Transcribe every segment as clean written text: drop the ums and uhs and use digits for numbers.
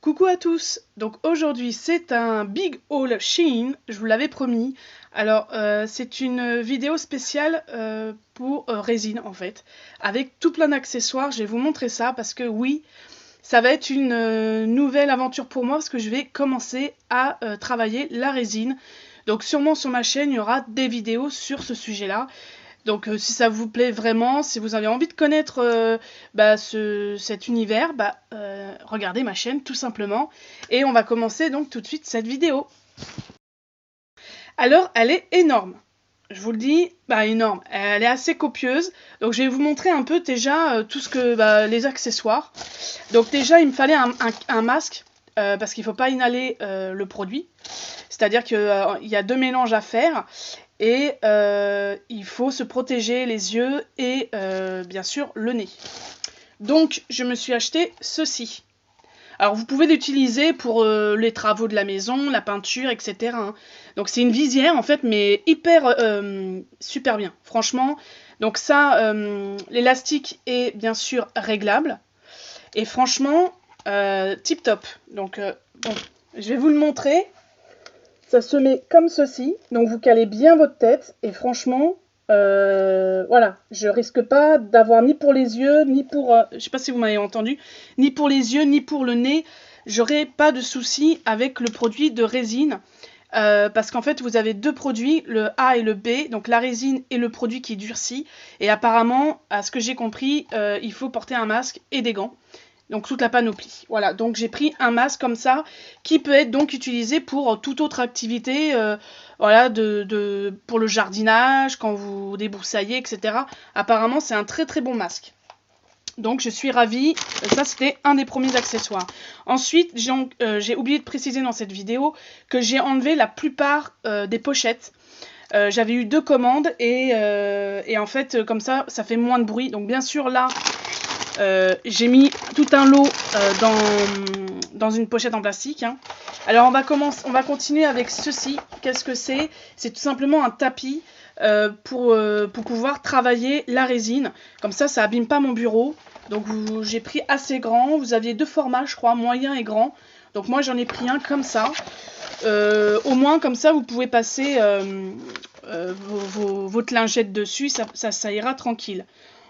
Coucou à tous, donc aujourd'hui c'est un big haul Shein, je vous l'avais promis. Alors c'est une vidéo spéciale pour Résine en fait, avec tout plein d'accessoires. Je vais vous montrer ça parce que oui, ça va être une nouvelle aventure pour moi parce que je vais commencer à travailler la résine. Donc sûrement sur ma chaîne il y aura des vidéos sur ce sujet là. Donc si ça vous plaît vraiment, si vous avez envie de connaître cet univers, regardez ma chaîne tout simplement. Et on va commencer donc tout de suite cette vidéo. Alors elle est énorme, je vous le dis, énorme, elle est assez copieuse. Donc je vais vous montrer un peu déjà tout ce que les accessoires. Donc déjà il me fallait un masque parce qu'il ne faut pas inhaler le produit. C'est-à-dire qu'il y a deux mélanges à faire. Et il faut se protéger les yeux et bien sûr le nez. Donc je me suis acheté ceci. Alors vous pouvez l'utiliser pour les travaux de la maison, la peinture, etc. hein. Donc c'est une visière en fait, mais hyper super bien, franchement. Donc ça, l'élastique est bien sûr réglable. Et franchement, tip top. Donc bon, je vais vous le montrer. Ça se met comme ceci, donc vous calez bien votre tête et franchement, voilà, je risque pas d'avoir ni pour les yeux, ni pour, je sais pas si vous m'avez entendu, ni pour les yeux, ni pour le nez, j'aurai pas de souci avec le produit de résine. Parce qu'en fait vous avez deux produits, le A et le B, donc la résine et le produit qui durcit, et apparemment, à ce que j'ai compris, il faut porter un masque et des gants. Donc toute la panoplie. Voilà, donc j'ai pris un masque comme ça, qui peut être donc utilisé pour toute autre activité, voilà, pour le jardinage, quand vous débroussaillez, etc. Apparemment c'est un très très bon masque. Donc je suis ravie, ça c'était un des premiers accessoires. Ensuite, j'ai oublié de préciser dans cette vidéo que j'ai enlevé la plupart des pochettes. J'avais eu deux commandes et en fait comme ça fait moins de bruit. Donc bien sûr là, j'ai mis tout un lot dans une pochette en plastique. Hein. Alors on va continuer avec ceci. Qu'est-ce que c'est? C'est tout simplement un tapis pour pouvoir travailler la résine. Comme ça abîme pas mon bureau. Donc j'ai pris assez grand. Vous aviez deux formats, je crois, moyen et grand. Donc moi j'en ai pris un comme ça. Au moins comme ça vous pouvez passer votre lingette dessus. Ça ira tranquille.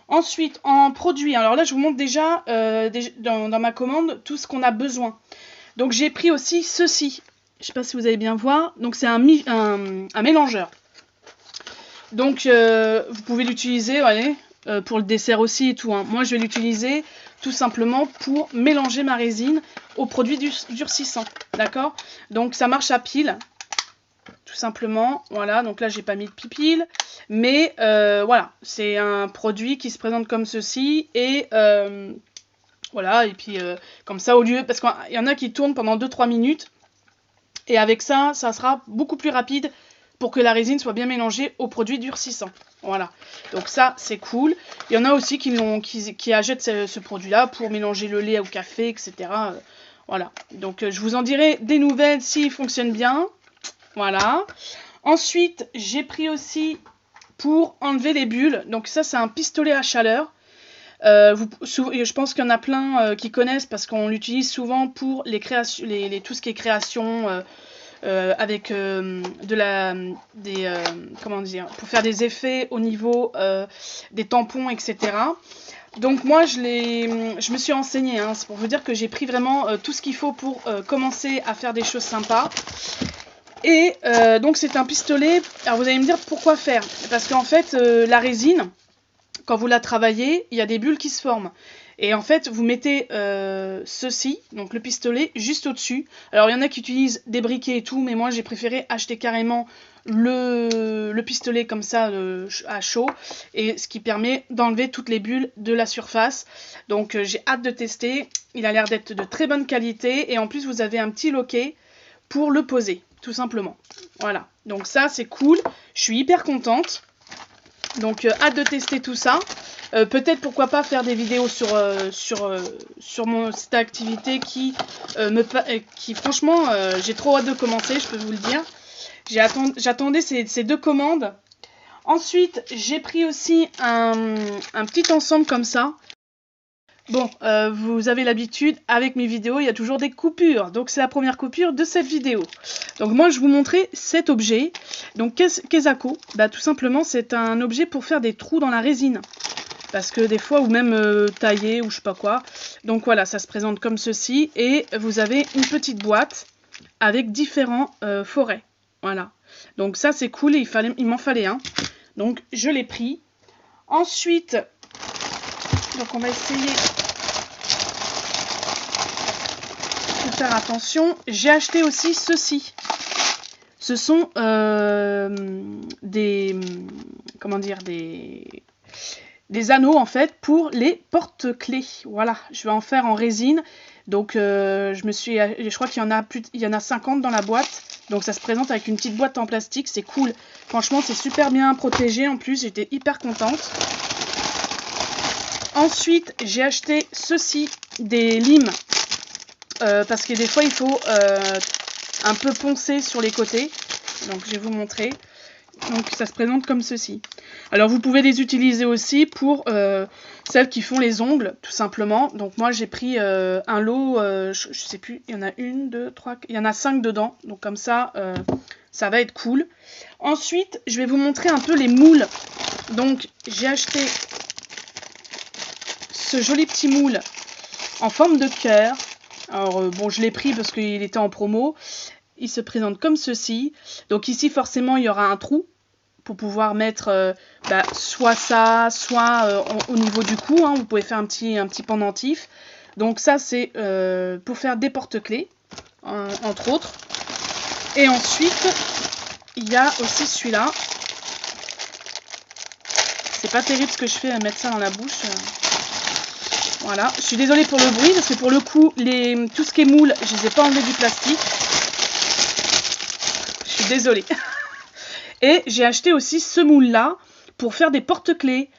Ensuite, en produit, alors là je vous montre déjà dans ma commande tout ce qu'on a besoin. Donc j'ai pris aussi ceci, je ne sais pas si vous allez bien voir, donc c'est un mélangeur. Donc vous pouvez l'utiliser pour le dessert aussi et tout. Hein. Moi je vais l'utiliser tout simplement pour mélanger ma résine au produit durcissant. D'accord? Donc ça marche à pile. Tout simplement, voilà, donc là j'ai pas mis de pipile, mais voilà, c'est un produit qui se présente comme ceci, et voilà, et puis comme ça au lieu, parce qu'il y en a qui tournent pendant 2-3 minutes, et avec ça, ça sera beaucoup plus rapide pour que la résine soit bien mélangée au produit durcissant. Voilà, donc ça c'est cool. Il y en a aussi qui achètent ce produit-là pour mélanger le lait au café, etc. Voilà, donc je vous en dirai des nouvelles s'il fonctionne bien. Voilà. Ensuite, j'ai pris aussi pour enlever les bulles. Donc ça, c'est un pistolet à chaleur. Je pense qu'il y en a plein qui connaissent parce qu'on l'utilise souvent pour les créations, tout ce qui est création avec comment dire, pour faire des effets au niveau des tampons, etc. Donc moi, je me suis renseignée. Hein, c'est pour vous dire que j'ai pris vraiment tout ce qu'il faut pour commencer à faire des choses sympas. Et donc c'est un pistolet. Alors vous allez me dire pourquoi faire? Parce qu'en fait la résine, quand vous la travaillez, il y a des bulles qui se forment. Et en fait vous mettez ceci, donc le pistolet, juste au-dessus. Alors il y en a qui utilisent des briquets et tout, mais moi j'ai préféré acheter carrément le pistolet comme ça à chaud. Et ce qui permet d'enlever toutes les bulles de la surface. Donc j'ai hâte de tester. Il a l'air d'être de très bonne qualité. Et en plus vous avez un petit loquet pour le poser. Tout simplement. Voilà. Donc ça, c'est cool. Je suis hyper contente. Donc, hâte de tester tout ça. Peut-être, pourquoi pas, faire des vidéos sur cette activité qui franchement, j'ai trop hâte de commencer, je peux vous le dire. J'attendais ces deux commandes. Ensuite, j'ai pris aussi un petit ensemble comme ça. Bon, vous avez l'habitude, avec mes vidéos, il y a toujours des coupures. Donc, c'est la première coupure de cette vidéo. Donc, moi, je vous montrais cet objet. Donc, Kezako, bah, tout simplement, c'est un objet pour faire des trous dans la résine. Parce que des fois, ou même tailler, ou je sais pas quoi. Donc, voilà, ça se présente comme ceci. Et vous avez une petite boîte avec différents forêts. Voilà. Donc, ça, c'est cool. Et il m'en fallait un. Donc, je l'ai pris. Ensuite, donc on va essayer de faire attention. J'ai acheté aussi ceci. Ce sont comment dire, des anneaux en fait pour les porte-clés. Voilà, je vais en faire en résine. Donc je crois qu'il y en a 50 dans la boîte. Donc ça se présente avec une petite boîte en plastique, c'est cool. Franchement, c'est super bien protégé en plus, j'étais hyper contente. Ensuite, j'ai acheté ceci, des limes. Parce que des fois, il faut un peu poncer sur les côtés. Donc je vais vous montrer. Donc ça se présente comme ceci. Alors vous pouvez les utiliser aussi pour celles qui font les ongles, tout simplement. Donc moi j'ai pris un lot, je sais plus, il y en a 1, 2, 3, il y en a 5 dedans. Donc comme ça, ça va être cool. Ensuite, je vais vous montrer un peu les moules. Donc j'ai acheté ce joli petit moule en forme de cœur. Alors bon, je l'ai pris parce qu'il était en promo. Il se présente comme ceci. Donc ici, forcément, il y aura un trou pour pouvoir mettre soit ça, soit au niveau du cou. Hein, vous pouvez faire un petit pendentif. Donc ça, c'est pour faire des porte-clés, entre autres. Et ensuite, il y a aussi celui-là. C'est pas terrible ce que je fais à mettre ça dans la bouche. Voilà. Je suis désolée pour le bruit, parce que pour le coup, tout ce qui est moule, je ne les ai pas enlevés du plastique. Je suis désolée. Et j'ai acheté aussi ce moule-là pour faire des porte-clés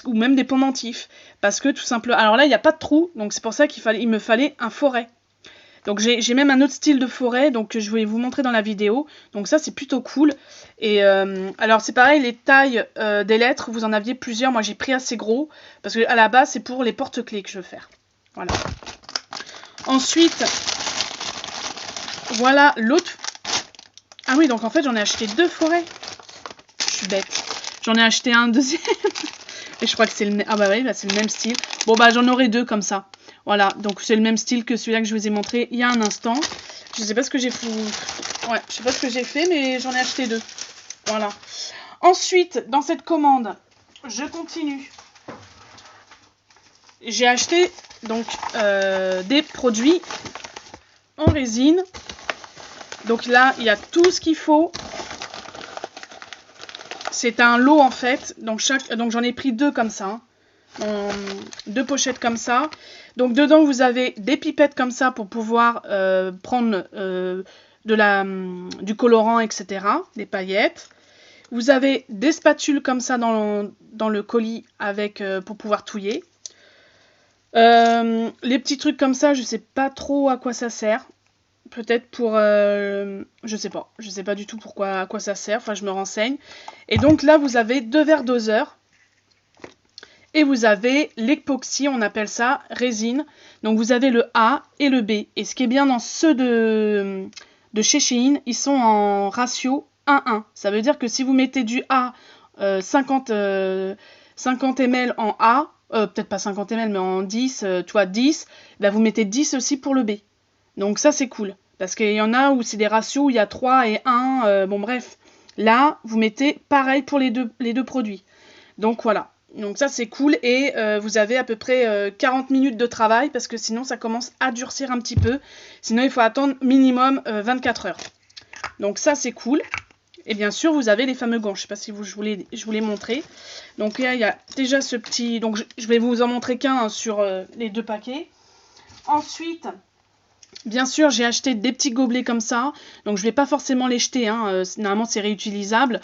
ou même des pendentifs. Parce que tout simplement... Alors là, il n'y a pas de trou, donc c'est pour ça qu'il me fallait un forêt. Donc j'ai même un autre style de forêt, donc je vais vous montrer dans la vidéo. Donc ça, c'est plutôt cool. Et alors c'est pareil, les tailles des lettres, vous en aviez plusieurs. Moi, j'ai pris assez gros, parce que à la base, c'est pour les porte-clés que je veux faire. Voilà. Ensuite, voilà l'autre... Ah oui, donc en fait, j'en ai acheté 2 forêts. Je suis bête. J'en ai acheté un deuxième. Et je crois que c'est le même... Ah bah oui, c'est le même style. Bon bah j'en aurai 2 comme ça. Voilà, donc c'est le même style que celui-là que je vous ai montré il y a un instant. Je sais pas ce que j'ai fait. Ouais, je sais pas ce que j'ai fait, mais j'en ai acheté 2. Voilà. Ensuite, dans cette commande, je continue. J'ai acheté donc des produits en résine. Donc là, il y a tout ce qu'il faut. C'est un lot en fait. Donc j'en ai pris 2 comme ça. 2 pochettes comme ça. Donc dedans, vous avez des pipettes comme ça pour pouvoir prendre du colorant, etc. Des paillettes. Vous avez des spatules comme ça dans le colis pour pouvoir touiller. Les petits trucs comme ça, je sais pas trop à quoi ça sert. Peut-être pour... je sais pas. Je sais pas du tout à quoi ça sert. Enfin, je me renseigne. Et donc là, vous avez 2 verres doseurs. Et vous avez l'époxy, on appelle ça résine. Donc vous avez le A et le B. Et ce qui est bien dans ceux de chez Shein, ils sont en ratio 1-1. Ça veut dire que si vous mettez du A 50 ml en A, peut-être pas 50 ml mais en 10, 10, bah vous mettez 10 aussi pour le B. Donc ça c'est cool. Parce qu'il y en a où c'est des ratios où il y a 3 et 1. Bon bref. Là, vous mettez pareil pour les deux produits. Donc voilà. Donc ça c'est cool et vous avez à peu près 40 minutes de travail parce que sinon ça commence à durcir un petit peu. Sinon il faut attendre minimum 24 heures. Donc ça c'est cool. Et bien sûr vous avez les fameux gants. Je ne sais pas si je vous les montrer. Donc là il y a déjà ce petit... Donc je vais vous en montrer qu'un sur les 2 paquets. Ensuite... Bien sûr, j'ai acheté des petits gobelets comme ça. Donc je ne vais pas forcément les jeter. Hein. Normalement c'est réutilisable.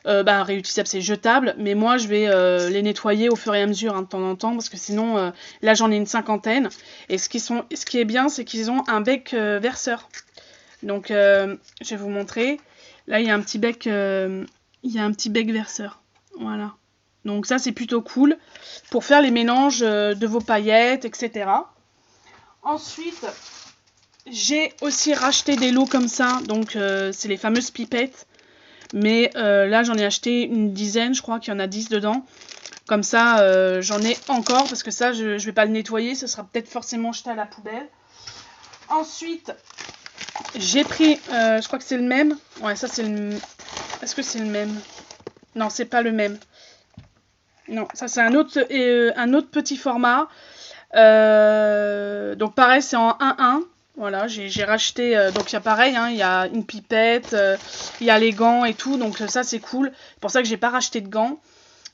Réutilisable, c'est jetable, mais moi je vais les nettoyer au fur et à mesure, hein, de temps en temps, parce que sinon, là j'en ai une 50aine, et ce qui est bien, c'est qu'ils ont un bec verseur. Donc, je vais vous montrer. Là, il y a un petit bec verseur. Voilà. Donc ça, c'est plutôt cool pour faire les mélanges de vos paillettes, etc. Ensuite, j'ai aussi racheté des lots comme ça. Donc, c'est les fameuses pipettes. Mais là, j'en ai acheté une dizaine. Je crois qu'il y en a 10 dedans. Comme ça, j'en ai encore. Parce que ça, je ne vais pas le nettoyer. Ce sera peut-être forcément jeté à la poubelle. Ensuite, j'ai pris... je crois que c'est le même. Ouais, ça, c'est le... Est-ce que c'est le même? Non, c'est pas le même. Non, ça c'est un autre petit format. Donc pareil, c'est en 1-1. Voilà, j'ai racheté. Donc il y a pareil, hein, il y a une pipette, il y a les gants et tout. Donc ça c'est cool. C'est pour ça que j'ai pas racheté de gants.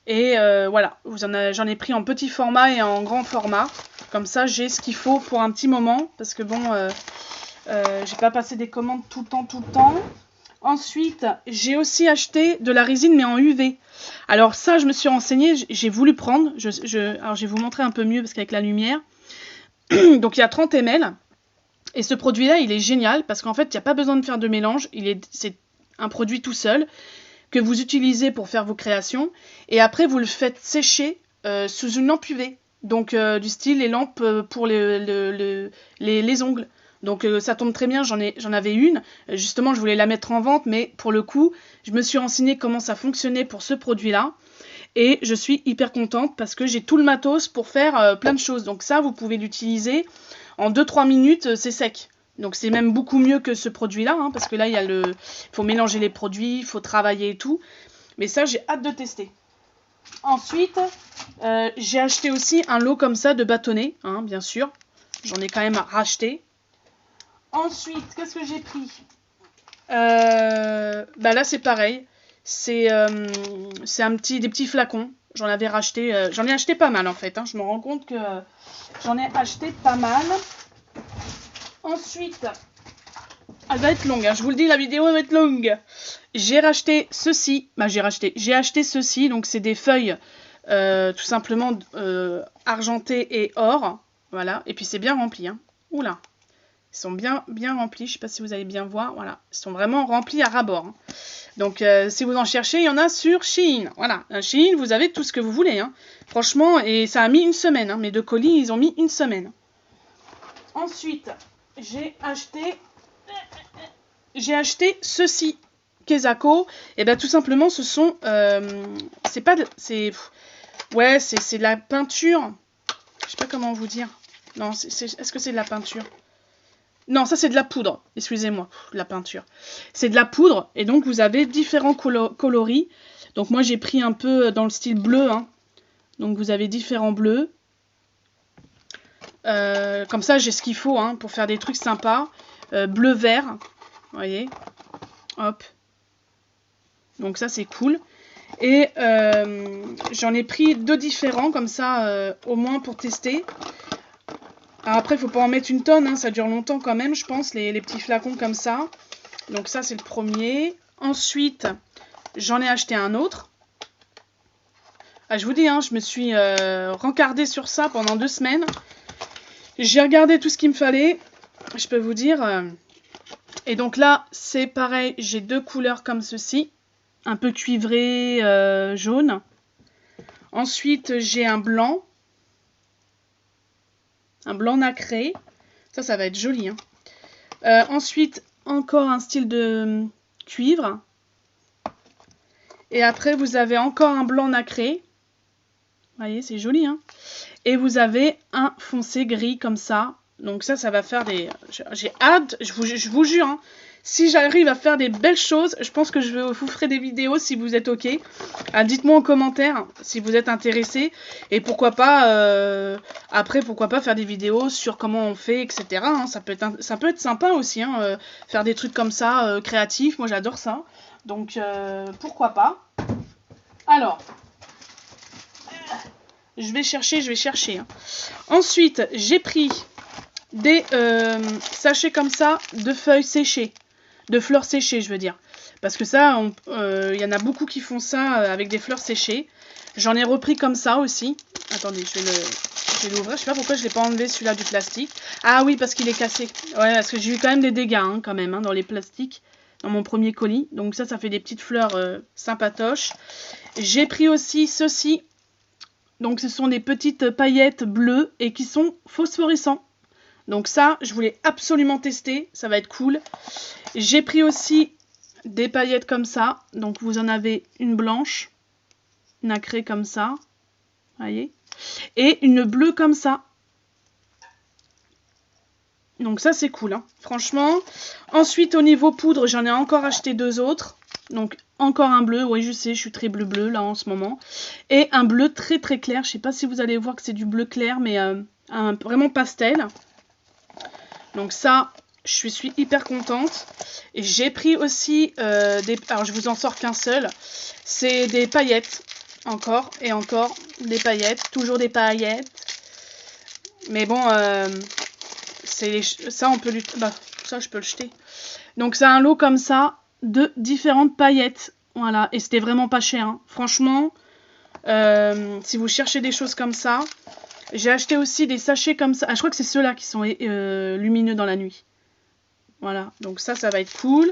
Et voilà, j'en ai pris en petit format et en grand format. Comme ça j'ai ce qu'il faut pour un petit moment. Parce que bon, j'ai pas passé des commandes tout le temps. Ensuite, j'ai aussi acheté de la résine mais en UV. Alors ça, je me suis renseignée, j'ai voulu prendre. Alors je vais vous montrer un peu mieux parce qu'avec la lumière. Donc il y a 30 ml. Et ce produit-là, il est génial parce qu'en fait, il n'y a pas besoin de faire de mélange. C'est un produit tout seul que vous utilisez pour faire vos créations. Et après, vous le faites sécher sous une lampe UV. Donc du style les lampes pour les ongles. Donc ça tombe très bien, j'en avais une. Justement, je voulais la mettre en vente, mais pour le coup, je me suis renseignée comment ça fonctionnait pour ce produit-là. Et je suis hyper contente parce que j'ai tout le matos pour faire plein de choses. Donc ça, vous pouvez l'utiliser en 2-3 minutes, c'est sec. Donc c'est même beaucoup mieux que ce produit-là, hein, parce que là, il faut mélanger les produits, il faut travailler et tout. Mais ça, j'ai hâte de tester. Ensuite, j'ai acheté aussi un lot comme ça de bâtonnets, hein, bien sûr. J'en ai quand même racheté. Ensuite, qu'est-ce que j'ai pris? Bah là, c'est pareil. C'est des petits flacons. J'en avais racheté. J'en ai acheté pas mal en fait. Hein. Je me rends compte que j'en ai acheté pas mal. Ensuite, elle va être longue. Hein. Je vous le dis, la vidéo va être longue. J'ai racheté ceci. Bah, j'ai acheté ceci. Donc, c'est des feuilles tout simplement argentées et or. Voilà. Et puis, c'est bien rempli. Hein. Oula. Ils sont bien remplis. Je ne sais pas si vous allez bien voir. Voilà. Ils sont vraiment remplis à ras-bord. Hein. Donc, si vous en cherchez, il y en a sur Shein. Voilà. Shein, vous avez tout ce que vous voulez. Hein. Franchement, et ça a mis une semaine. Hein. Mes 2 colis, ils ont mis une semaine. Ensuite, j'ai acheté ceci. Kezako. Et bien, tout simplement, ce sont... c'est de la peinture. Je sais pas comment vous dire. Non, est-ce que c'est de la peinture? Non, ça c'est de la poudre, excusez-moi, la peinture. C'est de la poudre, et donc vous avez différents coloris. Donc moi j'ai pris un peu dans le style bleu, hein. Donc vous avez différents bleus. Comme ça j'ai ce qu'il faut hein, pour faire des trucs sympas. Bleu-vert, vous voyez. Hop. Donc ça c'est cool. Et j'en ai pris 2 différents, comme ça au moins pour tester. Alors après, il ne faut pas en mettre une tonne, hein, ça dure longtemps quand même, je pense, les petits flacons comme ça. Donc ça, c'est le premier. Ensuite, j'en ai acheté un autre. Ah, je vous dis, hein, je me suis rencardée sur ça pendant 2 semaines. J'ai regardé tout ce qu'il me fallait, je peux vous dire. Et donc là, c'est pareil, j'ai 2 couleurs comme ceci. Un peu cuivré, jaune. Ensuite, j'ai un blanc. Un blanc nacré. Ça va être joli. Hein. Ensuite, encore un style de cuivre. Et après, vous avez encore un blanc nacré. Vous voyez, c'est joli. Hein. Et vous avez un foncé gris comme ça. Donc ça va faire des... J'ai hâte, je vous jure. Hein. Si j'arrive à faire des belles choses, je pense que je vous ferai des vidéos si vous êtes OK. Dites-moi en commentaire si vous êtes intéressés. Et pourquoi pas, après, pourquoi pas faire des vidéos sur comment on fait, etc. Hein. Ça peut être sympa aussi, hein, faire des trucs comme ça, créatifs. Moi, j'adore ça. Donc, pourquoi pas. Alors, je vais chercher. Hein. Ensuite, j'ai pris des sachets comme ça de feuilles séchées. De fleurs séchées, je veux dire. Parce que ça, y en a beaucoup qui font ça avec des fleurs séchées. J'en ai repris comme ça aussi. Attendez, je vais l'ouvrir. Je sais pas pourquoi je l'ai pas enlevé celui-là du plastique. Ah oui, parce qu'il est cassé. Ouais, parce que j'ai eu quand même des dégâts, hein, quand même, hein, dans les plastiques. dans mon premier colis. Donc ça fait des petites fleurs sympatoches. J'ai pris aussi ceci. Donc ce sont des petites paillettes bleues et qui sont phosphorescents. Donc ça, je voulais absolument tester, ça va être cool. J'ai pris aussi des paillettes comme ça. Donc vous en avez une blanche, nacrée comme ça, voyez, et une bleue comme ça. Donc ça c'est cool, hein. Franchement. Ensuite au niveau poudre, j'en ai encore acheté 2 autres. Donc encore un bleu, oui je sais, je suis très bleu là en ce moment. Et un bleu très très clair, je sais pas si vous allez voir que c'est du bleu clair, mais vraiment pastel. Donc ça, je suis hyper contente. Et j'ai pris aussi alors je vous en sors qu'un seul. C'est des paillettes. Encore et encore des paillettes. Toujours des paillettes. Mais bon, ça on peut ça je peux le jeter. Donc c'est un lot comme ça de différentes paillettes. Voilà. Et c'était vraiment pas cher, hein. Franchement, si vous cherchez des choses comme ça. J'ai acheté aussi des sachets comme ça. Ah, je crois que c'est ceux-là qui sont lumineux dans la nuit. Voilà, donc ça va être cool.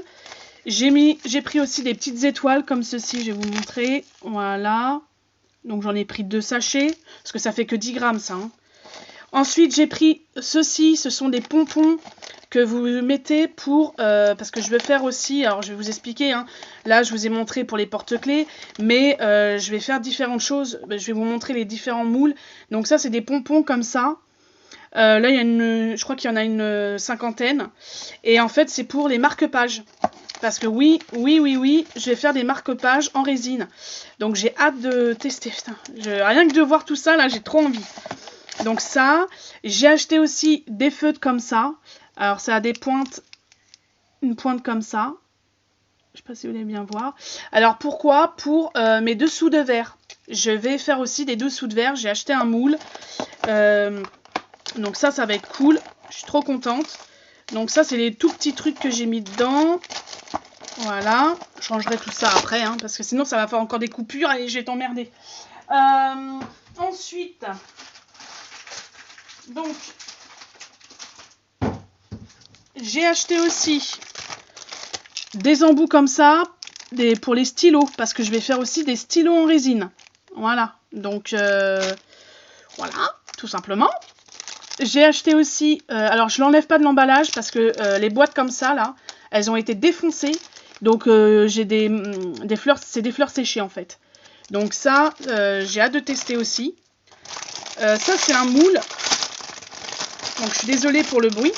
J'ai pris aussi des petites étoiles comme ceci, je vais vous montrer. Voilà. Donc j'en ai pris 2 sachets, parce que ça fait que 10 grammes ça, hein. Ensuite j'ai pris ceci, ce sont des pompons que vous mettez pour... parce que je vais faire aussi, alors je vais vous expliquer, hein. Là je vous ai montré pour les porte-clés, mais je vais faire différentes choses. Je vais vous montrer les différents moules. Donc ça c'est des pompons comme ça. Là il y a je crois qu'il y en a une cinquantaine. Et en fait c'est pour les marque-pages. Parce que oui, je vais faire des marque-pages en résine. Donc j'ai hâte de tester. Putain, rien que de voir tout ça là, j'ai trop envie. Donc ça, j'ai acheté aussi des feutres comme ça. Alors ça a des pointes, une pointe comme ça. Je sais pas si vous allez bien voir. Alors pourquoi? Pour mes dessous de verre. Je vais faire aussi des dessous de verre. J'ai acheté un moule. Donc ça va être cool. Je suis trop contente. Donc ça, c'est les tout petits trucs que j'ai mis dedans. Voilà. Je changerai tout ça après, hein, parce que sinon ça va faire encore des coupures et je vais t'emmerder. Ensuite... Donc, j'ai acheté aussi des embouts comme ça, pour les stylos, parce que je vais faire aussi des stylos en résine. Voilà, donc voilà, tout simplement. J'ai acheté aussi, alors je l'enlève pas de l'emballage, parce que les boîtes comme ça, là, elles ont été défoncées. Donc j'ai des fleurs, c'est des fleurs séchées en fait. Donc ça, j'ai hâte de tester aussi. Ça, c'est un moule. Donc je suis désolée pour le bruit.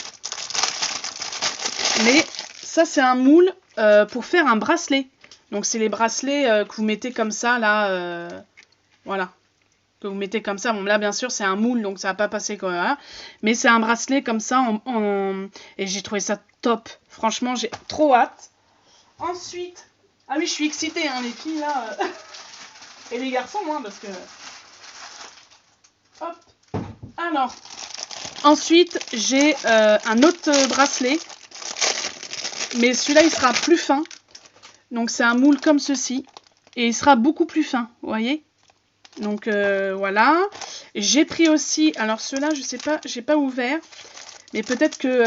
Mais ça c'est un moule pour faire un bracelet. Donc c'est les bracelets que vous mettez comme ça là. Voilà. Que vous mettez comme ça. Bon là bien sûr c'est un moule donc ça va pas passer comme ça. Mais c'est un bracelet comme ça. Et j'ai trouvé ça top. Franchement j'ai trop hâte. Ensuite. Ah oui je suis excitée hein, les filles là. Et les garçons hein, parce que... Hop. Alors... Ensuite, j'ai un autre bracelet. Mais celui-là, il sera plus fin. Donc, c'est un moule comme ceci. Et il sera beaucoup plus fin, vous voyez. Donc, voilà. J'ai pris aussi... Alors, ceux-là, je sais pas, j'ai pas ouvert. Mais peut-être que...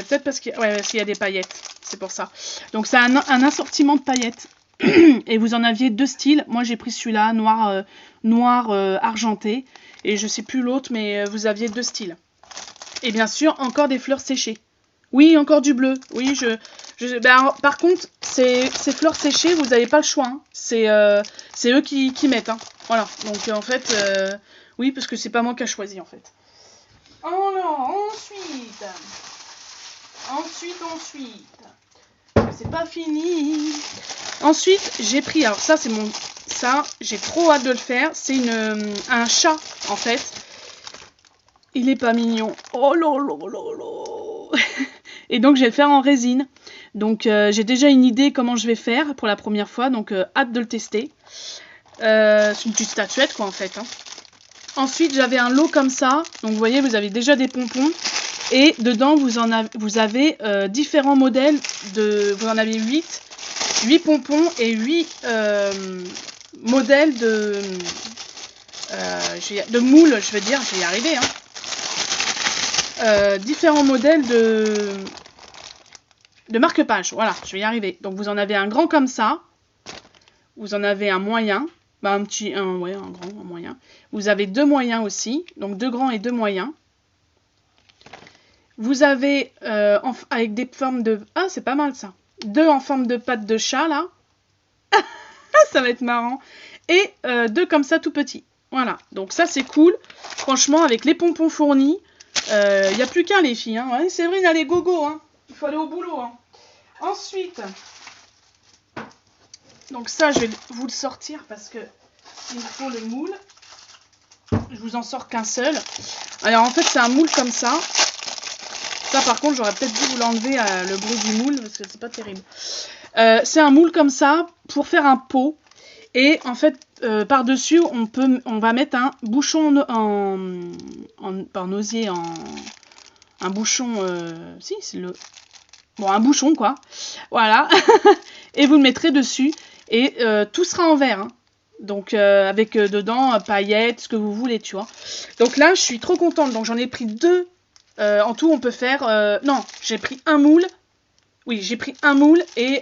peut-être parce qu'il y a des paillettes. C'est pour ça. Donc, c'est un assortiment de paillettes. Et vous en aviez 2 styles. Moi, j'ai pris celui-là, noir argenté. Et je sais plus l'autre, mais vous aviez 2 styles. Et bien sûr, encore des fleurs séchées. Oui, encore du bleu. Oui, ben, par contre, ces fleurs séchées, vous n'avez pas le choix. Hein. C'est eux qui mettent. Hein. Voilà. Donc, en fait, oui, parce que c'est pas moi qui a choisi, en fait. Alors, ensuite. C'est pas fini. Ensuite, j'ai pris... Alors, ça, c'est mon... Ça, j'ai trop hâte de le faire. C'est un chat, en fait. Il est pas mignon. Oh là. Et donc, je vais le faire en résine. Donc, j'ai déjà une idée comment je vais faire pour la première fois. Donc, hâte de le tester. C'est une petite statuette, quoi, en fait. Hein. Ensuite, j'avais un lot comme ça. Donc, vous voyez, vous avez déjà des pompons. Et dedans, vous avez différents modèles. Vous en avez 8 pompons et 8 modèles de moules, je veux dire, je vais y arriver. Hein. Différents modèles de marque-page. Voilà, je vais y arriver. Donc vous en avez un grand comme ça. Vous en avez un moyen. Bah, un grand, un moyen. Vous avez deux moyens aussi. Donc deux grands et deux moyens. Vous avez avec des formes de... Ah, c'est pas mal ça. Deux en forme de patte de chat là. Ça va être marrant. Et deux comme ça tout petits. Voilà, donc ça c'est cool. Franchement, avec les pompons fournis, il n'y a plus qu'un les filles. Hein. Ouais, Séverine, allez, go go. Hein. Il faut aller au boulot. Hein. Ensuite, donc ça je vais vous le sortir parce que il faut le moule. Je vous en sors qu'un seul. Alors en fait c'est un moule comme ça. Ça par contre j'aurais peut-être dû vous l'enlever le bruit du moule parce que c'est pas terrible. C'est un moule comme ça pour faire un pot. Et en fait, par-dessus, on va mettre un bouchon en osier, un bouchon, si, c'est le... Bon, un bouchon, quoi. Voilà. Et vous le mettrez dessus. Et tout sera en verre. Hein. Donc, avec dedans, paillettes, ce que vous voulez, tu vois. Donc là, je suis trop contente. Donc, j'en ai pris deux. En tout, on peut faire... non, j'ai pris un moule. Oui, j'ai pris un moule. Et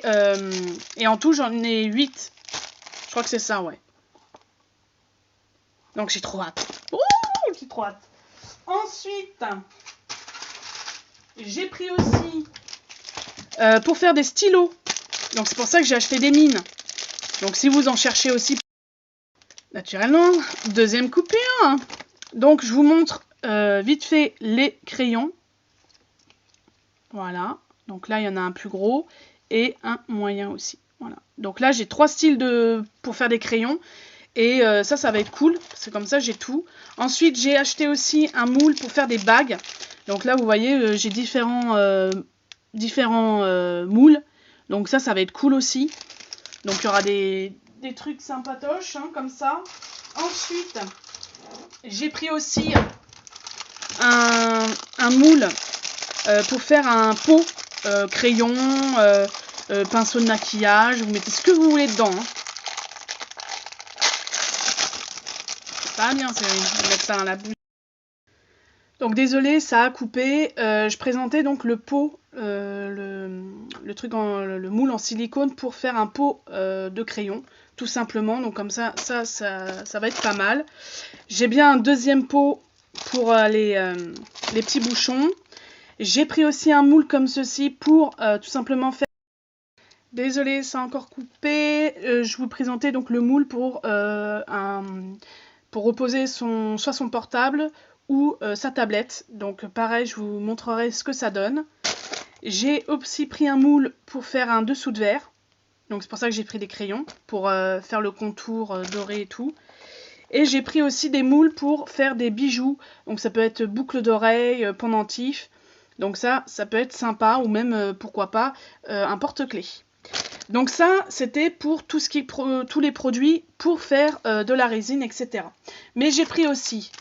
en tout, j'en ai 8. Je crois que c'est ça, ouais. Donc j'ai trop hâte. Ouh, j'ai trop hâte. Ensuite, j'ai pris aussi pour faire des stylos. Donc c'est pour ça que j'ai acheté des mines. Donc si vous en cherchez aussi, naturellement, deuxième coupure. Donc je vous montre vite fait les crayons. Voilà. Donc là, il y en a un plus gros et un moyen aussi. Voilà. Donc là, j'ai 3 styles pour faire des crayons. Et ça va être cool. C'est comme ça, j'ai tout. Ensuite, j'ai acheté aussi un moule pour faire des bagues. Donc là, vous voyez, j'ai différents moules. Donc ça va être cool aussi. Donc il y aura des trucs sympatoches, hein, comme ça. Ensuite, j'ai pris aussi un moule pour faire un pot. Crayon, pinceau de maquillage. Vous mettez ce que vous voulez dedans. Hein. Pas bien, c'est mettre ça dans la bouche. Donc désolé, ça a coupé. Je présentais donc le pot, le truc le moule en silicone pour faire un pot de crayon, tout simplement. Donc comme ça va être pas mal. J'ai bien un deuxième pot pour les petits bouchons. J'ai pris aussi un moule comme ceci pour tout simplement faire... Désolé, ça a encore coupé. Je vous présentais donc le moule pour reposer soit son portable ou sa tablette. Donc pareil, je vous montrerai ce que ça donne. J'ai aussi pris un moule pour faire un dessous de verre. Donc c'est pour ça que j'ai pris des crayons, pour faire le contour doré et tout. Et j'ai pris aussi des moules pour faire des bijoux. Donc ça peut être boucle d'oreille, pendentif. Donc ça peut être sympa, ou même, pourquoi pas, un porte-clés. Donc ça, c'était pour tous les produits pour faire de la résine, etc. Mais j'ai pris aussi...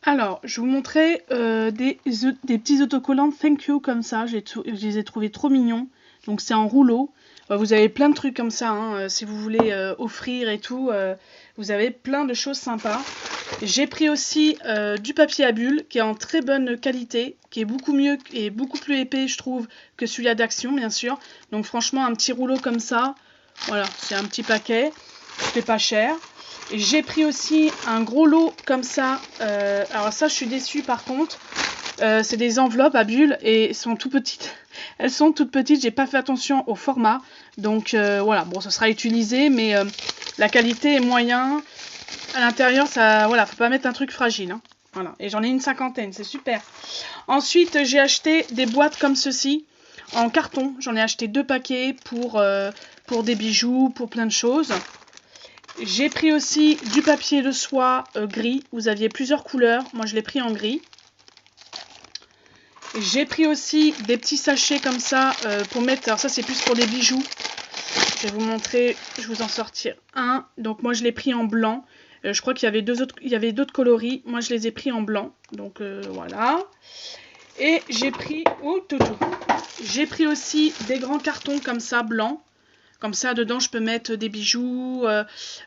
Alors, je vous montrais des petits autocollants Thank You comme ça. Je les ai trouvés trop mignons. Donc c'est en rouleau. Vous avez plein de trucs comme ça, hein, si vous voulez offrir et tout. Vous avez plein de choses sympas. J'ai pris aussi du papier à bulles qui est en très bonne qualité, qui est beaucoup mieux et beaucoup plus épais, je trouve, que celui-là d'Action, bien sûr. Donc franchement, un petit rouleau comme ça, voilà, c'est un petit paquet, c'est pas cher. J'ai pris aussi un gros lot comme ça. Alors ça, je suis déçue par contre. C'est des enveloppes à bulles et elles sont tout petites. Elles sont toutes petites, j'ai pas fait attention au format. Donc voilà, bon, ça sera utilisé, mais la qualité est moyen. À l'intérieur, ça, voilà, faut pas mettre un truc fragile. Hein. Voilà, et j'en ai une 50aine, c'est super. Ensuite, j'ai acheté des boîtes comme ceci, en carton. J'en ai acheté 2 paquets pour des bijoux, pour plein de choses. J'ai pris aussi du papier de soie gris. Vous aviez plusieurs couleurs. Moi, je l'ai pris en gris. J'ai pris aussi des petits sachets comme ça pour mettre... Alors ça, c'est plus pour des bijoux. Je vais vous montrer. Je vais vous en sortir un. Donc moi, je l'ai pris en blanc. Je crois qu'il y avait d'autres coloris. Moi, je les ai pris en blanc. Donc voilà. Et j'ai pris... Oh, toutou. J'ai pris aussi des grands cartons comme ça, blancs. Comme ça, dedans, je peux mettre des bijoux,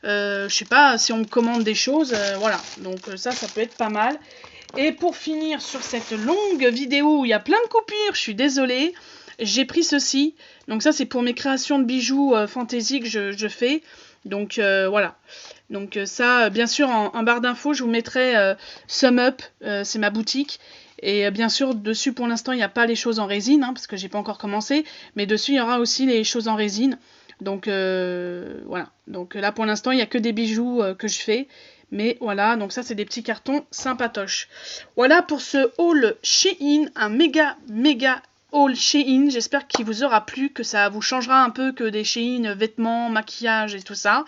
je sais pas, si on me commande des choses, voilà. Donc ça peut être pas mal. Et pour finir sur cette longue vidéo où il y a plein de coupures, je suis désolée, j'ai pris ceci. Donc ça c'est pour mes créations de bijoux fantaisie que je fais. Donc voilà. Donc ça, bien sûr, en barre d'infos, je vous mettrai Sum Up, c'est ma boutique. Et bien sûr, dessus pour l'instant, il n'y a pas les choses en résine, hein, parce que j'ai pas encore commencé. Mais dessus, il y aura aussi les choses en résine. Donc voilà. Donc là, pour l'instant, il n'y a que des bijoux que je fais. Mais voilà, donc ça, c'est des petits cartons sympatoches. Voilà pour ce haul Shein, un méga haul Shein. J'espère qu'il vous aura plu, que ça vous changera un peu que des Shein vêtements, maquillage et tout ça.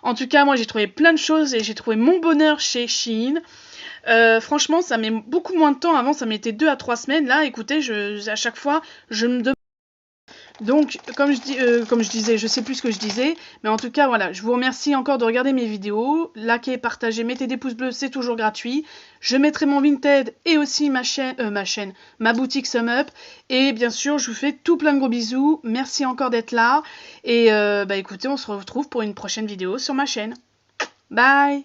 En tout cas, moi, j'ai trouvé plein de choses et j'ai trouvé mon bonheur chez Shein. Franchement, ça met beaucoup moins de temps. Avant, ça mettait 2 à 3 semaines. Là, écoutez, à chaque fois, je me demande. Donc, comme je disais, je sais plus ce que je disais, mais en tout cas, voilà, je vous remercie encore de regarder mes vidéos, likez, partagez, mettez des pouces bleus, c'est toujours gratuit. Je mettrai mon Vinted et aussi ma boutique Sum Up, et bien sûr, je vous fais tout plein de gros bisous. Merci encore d'être là, et écoutez, on se retrouve pour une prochaine vidéo sur ma chaîne. Bye!